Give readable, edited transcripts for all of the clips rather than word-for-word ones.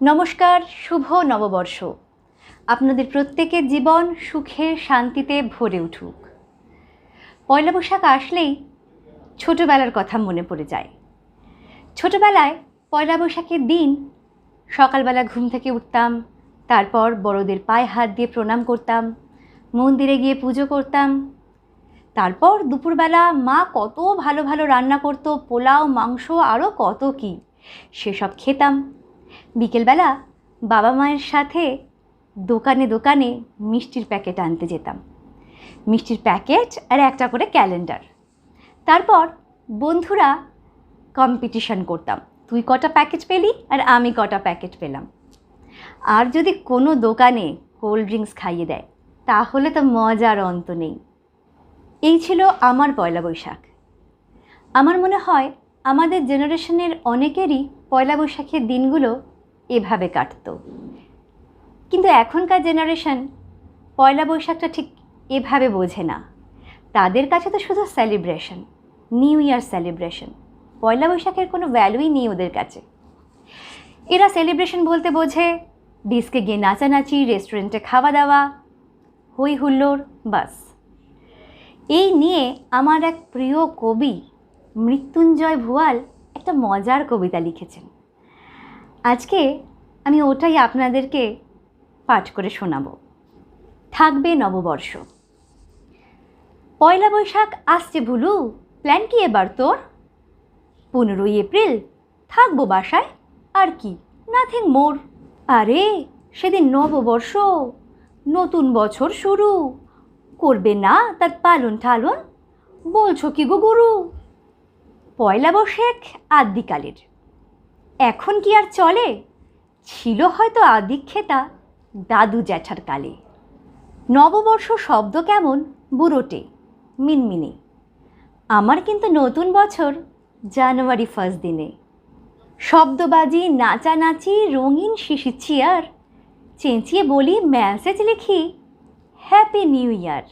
নমস্কার, শুভ নববর্ষ। আপনাদের প্রত্যেকের জীবন সুখে শান্তিতে ভরে উঠুক। পয়লা বৈশাখ আসলেই ছোটবেলার কথা মনে পড়ে যায়। ছোটবেলায় পয়লা বৈশাখের দিন সকালবেলা ঘুম থেকে উঠতাম, তারপর বড়দের পায়ে হাত দিয়ে প্রণাম করতাম, মন্দিরে গিয়ে পুজো করতাম। তারপর দুপুরবেলা মা কত ভালো ভালো রান্না করতো, পোলাও, মাংস, আরও কত কী, সেসব খেতাম। বিকেলবেলা বাবা মায়ের সাথে দোকানে দোকানে মিষ্টির প্যাকেট আনতে যেতাম। মিষ্টির প্যাকেট আর একটা করে ক্যালেন্ডার। তারপর বন্ধুরা কম্পিটিশন করতাম, তুই কটা প্যাকেট পেলি আর আমি কটা প্যাকেট পেলাম। আর যদি কোনো দোকানে কোল্ড ড্রিঙ্কস খাইয়ে দেয় তাহলে তো মজার অন্ত নেই। এই ছিল আমার পয়লা বৈশাখ। আমার মনে হয় আমাদের জেনারেশনের অনেকেরই পয়লা বৈশাখের দিনগুলো এভাবে কাটতো। কিন্তু এখনকার জেনারেশন পয়লা বৈশাখটা ঠিক এভাবে বোঝে না। তাদের কাছে তো শুধু সেলিব্রেশন, নিউ ইয়ার সেলিব্রেশন। পয়লা বৈশাখের কোনো ভ্যালুই নেই ওদের কাছে। এরা সেলিব্রেশন বলতে বোঝে ডিস্কে গিয়ে নাচানাচি, রেস্টুরেন্টে খাওয়া দাওয়া, হই হুল্লোড়, বাস। এই নিয়ে আমার এক প্রিয় কবি মৃত্যুঞ্জয় ভুয়াল একটা মজার কবিতা লিখেছেন। আজকে আমি ওটাই আপনাদেরকে পাঠ করে শোনাবো। থাকবে নববর্ষ। পয়লা বৈশাখ আসছে ভুলু, প্ল্যান কি এবার তোর? 15ই এপ্রিল থাকবো বাসায়, আর কি, নাথিং মোর। আরে সেদিন নববর্ষ, নতুন বছর শুরু, করবে না তার পালন ঠালন, বলছো কি গো গুরু? পয়লা বৈশাখ আদিকালের, এখন কি আর চলে? ছিল হয়তো আদিক্ষেতা দাদু জ্যাঠার কালে। নববর্ষ শব্দ কেমন বুড়োটে, মিনমিনে। আমার কিন্তু নতুন বছর জানুয়ারি 1 দিনে। শব্দবাজি, নাচানাচি, রঙিন শিশি চেয়ার, চেঁচিয়ে বলি, মেসেজ লিখি, হ্যাপি নিউ ইয়ার।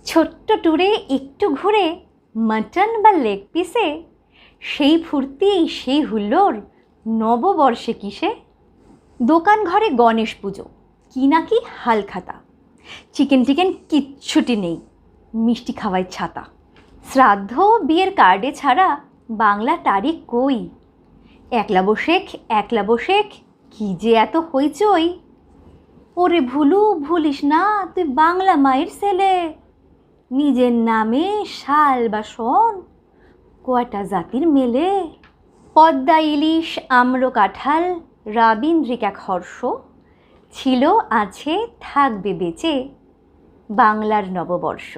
ছোট্ট ট্যুরে একটু ঘুরে মাটন বা লেগ পিসে, সেই ফুর্তি সেই হুল্লোড় নববর্ষে কিসে? দোকান ঘরে গণেশ পুজো, কি নাকি হালখাতা, চিকেন কিচ্ছুটি নেই, মিষ্টি খাওয়াই ছাতা। শ্রাদ্ধ বিয়ের কার্ডে ছাড়া বাংলা তারিখ কই? একলা বসেক কি যে এত হইচই। ওরে ভুলু, ভুলিস না তুই বাংলা মায়ের ছেলে, নিজের নামে শাল বা শন কয়টা জাতির মেলে। পদ্মা, ইলিশ, আম্র, কাঁঠাল, রাবীন্দ্রিক এক হর্ষ, ছিল, আছে, থাকবে বেঁচে বাংলার নববর্ষ।